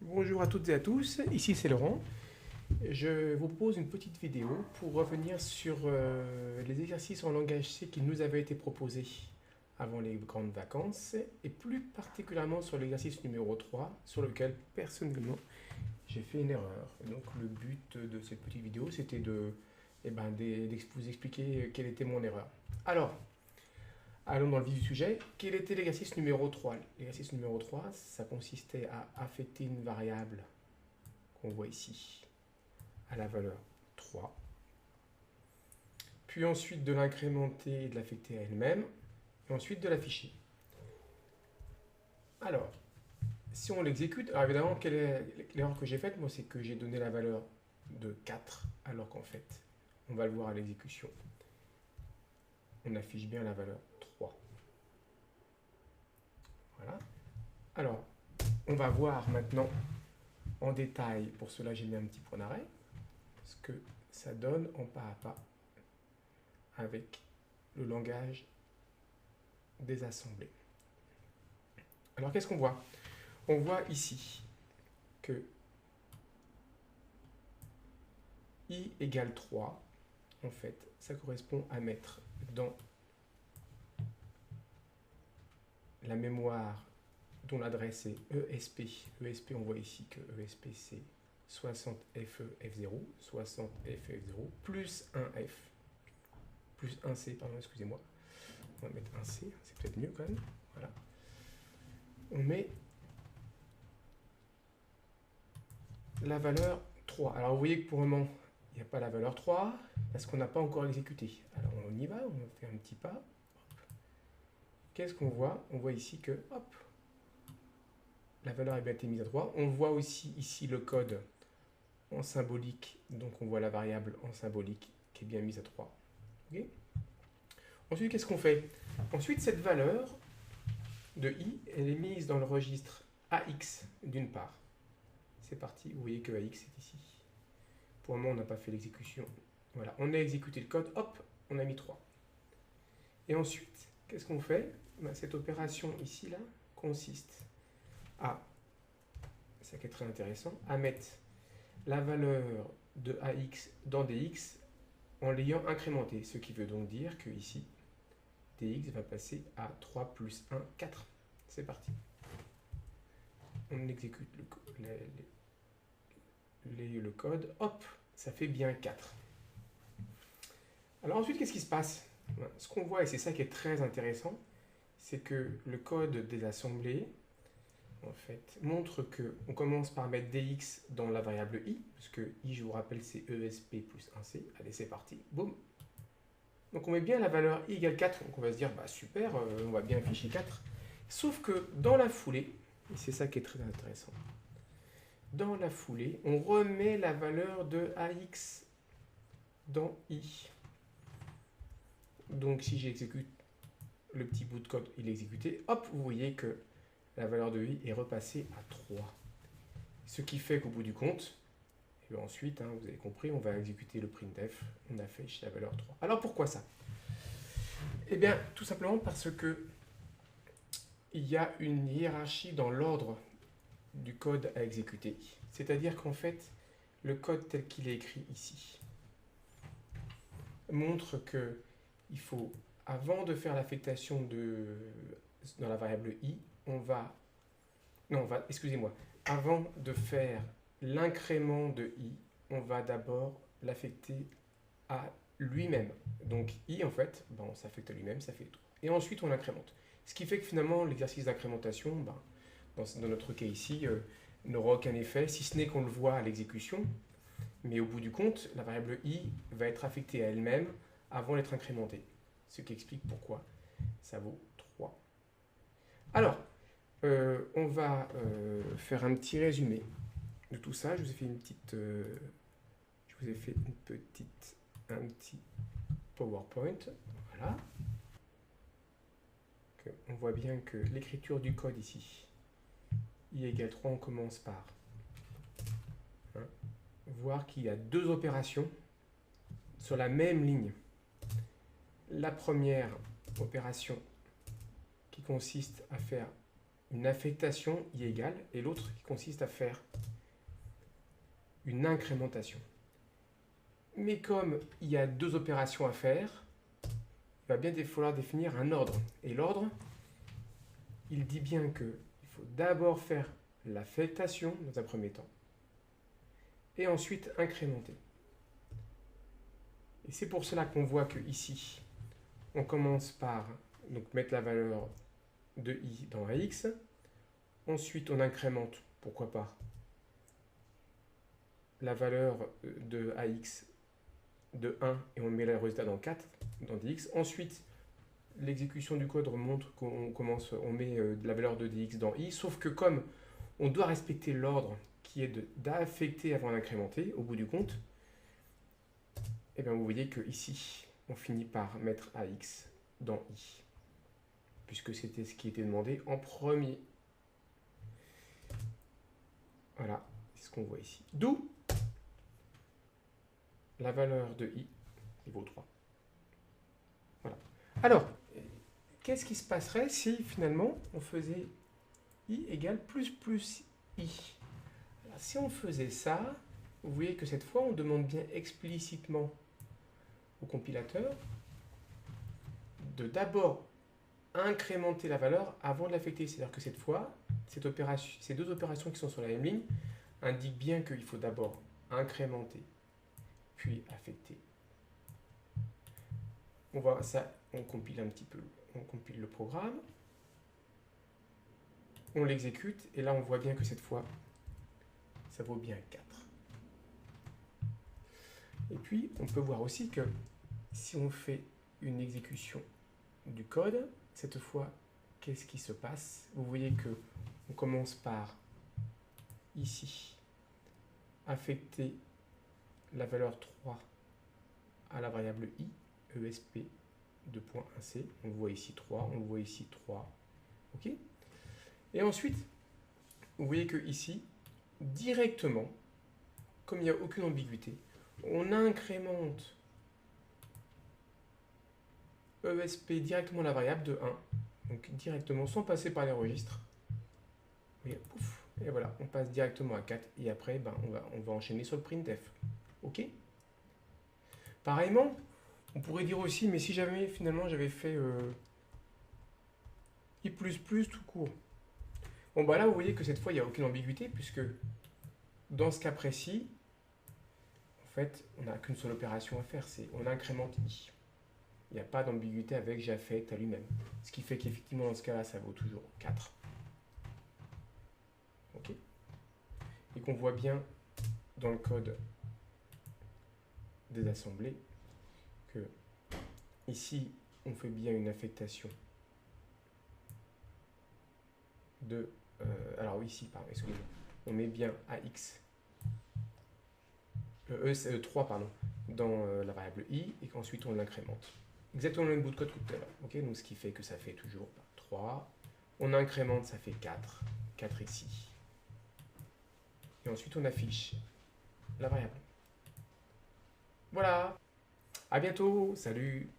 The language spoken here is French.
Bonjour à toutes et à tous, ici c'est Laurent. Je vous propose une petite vidéo pour revenir sur les exercices en langage C qui nous avaient été proposés avant les grandes vacances et plus particulièrement sur l'exercice numéro 3 sur lequel personnellement j'ai fait une erreur. Donc le but de cette petite vidéo c'était de vous expliquer quelle était mon erreur. Alors, allons dans le vif du sujet. Quel était l'exercice numéro 3? L'exercice numéro 3, ça consistait à affecter une variable qu'on voit ici à la valeur 3, puis ensuite de l'incrémenter et de l'affecter à elle-même, et ensuite de l'afficher. Alors, si on l'exécute, alors évidemment, quelle est l'erreur que j'ai faite? Moi, c'est que j'ai donné la valeur de 4, alors qu'en fait, on va le voir à l'exécution, on affiche bien la valeur 3. Voilà. Alors, on va voir maintenant en détail, pour cela j'ai mis un petit point d'arrêt, ce que ça donne en pas à pas avec le langage des assemblées. Alors qu'est-ce qu'on voit? On voit ici que i égale 3, en fait, ça correspond à mettre dans la mémoire dont l'adresse est ESP. ESP, on voit ici que ESP c'est 60FE-F0, 60FE-F0, plus 1F, plus 1C, pardon, excusez-moi. On va mettre 1C, c'est peut-être mieux quand même. Voilà. On met la valeur 3. Alors vous voyez que pour le moment, il n'y a pas la valeur 3 parce qu'on n'a pas encore exécuté. Alors on y va, on va faire un petit pas. Qu'est-ce qu'on voit? On voit ici que, hop, la valeur est bien été mise à 3. On voit aussi ici le code en symbolique, donc on voit la variable en symbolique qui est bien mise à 3. Okay. Ensuite, qu'est-ce qu'on fait? Ensuite, cette valeur de i, elle est mise dans le registre AX d'une part. C'est parti, vous voyez que AX est ici. Pour le moment, on n'a pas fait l'exécution. Voilà, on a exécuté le code, hop, on a mis 3. Et ensuite, qu'est-ce qu'on fait? Cette opération ici, là, consiste à, ça qui est très intéressant, à mettre la valeur de AX dans DX en l'ayant incrémenté. Ce qui veut donc dire que ici, DX va passer à 3 plus 1, 4. C'est parti. On exécute le code, hop, ça fait bien 4. Alors ensuite, qu'est-ce qui se passe? Ce qu'on voit, et c'est ça qui est très intéressant, c'est que le code des assemblées, en fait, montre qu'on commence par mettre dx dans la variable i, parce que i, je vous rappelle, c'est ESP plus 1c. Allez, c'est parti, boum. Donc on met bien la valeur i égale 4, donc on va se dire, bah super, on va bien afficher 4. Sauf que dans la foulée, et c'est ça qui est très intéressant, dans la foulée, on remet la valeur de AX dans i. Donc si j'exécute le petit bout de code, il est exécuté, hop, vous voyez que la valeur de i est repassée à 3. Ce qui fait qu'au bout du compte, et bien ensuite, hein, vous avez compris, on va exécuter le printf, on affiche la valeur 3. Alors pourquoi ça? Eh bien, tout simplement parce que il y a une hiérarchie dans l'ordre du code à exécuter. C'est-à-dire qu'en fait, le code tel qu'il est écrit ici montre que il faut, avant de faire l'affectation dans la variable i, excusez-moi, avant de faire l'incrément de i, on va d'abord l'affecter à lui-même. Donc i, en fait, on s'affecte à lui-même, ça fait tout. Et ensuite, on l'incrémente. Ce qui fait que finalement, l'exercice d'incrémentation, dans notre cas ici, n'aura aucun effet, si ce n'est qu'on le voit à l'exécution. Mais au bout du compte, la variable i va être affectée à elle-même avant d'être incrémentée. Ce qui explique pourquoi ça vaut 3. Alors, on va faire un petit résumé de tout ça. Je vous ai fait un petit PowerPoint. Voilà. On voit bien que l'écriture du code ici, i égale 3, on commence par voir qu'il y a deux opérations sur la même ligne. La première opération qui consiste à faire une affectation i égale et l'autre qui consiste à faire une incrémentation. Mais comme il y a deux opérations à faire, il va bien falloir définir un ordre. Et l'ordre, il dit bien qu'il faut d'abord faire l'affectation dans un premier temps et ensuite incrémenter. Et c'est pour cela qu'on voit que ici, on commence par donc, mettre la valeur de i dans ax. Ensuite, on incrémente, pourquoi pas, la valeur de ax de 1 et on met le résultat dans 4, dans dx. Ensuite, l'exécution du code montre on met la valeur de dx dans i, sauf que comme on doit respecter l'ordre qui est d'affecter avant d'incrémenter, au bout du compte, et bien vous voyez que ici, on finit par mettre ax dans i, puisque c'était ce qui était demandé en premier. Voilà, c'est ce qu'on voit ici. D'où la valeur de i vaut 3. Voilà. Alors, qu'est-ce qui se passerait si finalement on faisait i égale plus i? Alors, si on faisait ça, vous voyez que cette fois on demande bien explicitement au compilateur de d'abord incrémenter la valeur avant de l'affecter. C'est-à-dire que cette fois, ces deux opérations qui sont sur la même ligne indiquent bien qu'il faut d'abord incrémenter puis affecter. On voit ça, on compile un petit peu, on compile le programme, on l'exécute, et là on voit bien que cette fois, ça vaut bien 4. Et puis, on peut voir aussi que si on fait une exécution du code, cette fois, qu'est-ce qui se passe? Vous voyez que on commence par, ici, affecter la valeur 3 à la variable i, esp de point 1c. On le voit ici 3, on le voit ici 3. OK? Et ensuite, vous voyez que ici, directement, comme il n'y a aucune ambiguïté, on incrémente esp directement la variable de 1. Donc directement, sans passer par les registres. Et, pouf, et voilà, on passe directement à 4. Et après, ben, on va enchaîner sur le printf. OK? Pareillement, on pourrait dire aussi, mais si jamais finalement j'avais fait i++ tout court. Bon, bah là, vous voyez que cette fois, il n'y a aucune ambiguïté, puisque dans ce cas précis, en fait, on n'a qu'une seule opération à faire, c'est on incrémente i. Il n'y a pas d'ambiguïté avec j'affecte à lui-même. Ce qui fait qu'effectivement, dans ce cas-là, ça vaut toujours 4. OK? Et qu'on voit bien dans le code des assemblées que ici, on fait bien une affectation de... alors ici, pardon, excusez-moi, on met bien AX, 3 pardon, dans la variable i et qu'ensuite on l'incrémente. Exactement le même bout de code que tout à l'heure. Okay, donc ce qui fait que ça fait toujours 3. On incrémente, ça fait 4. 4 ici. Et ensuite on affiche la variable. Voilà. À bientôt. Salut.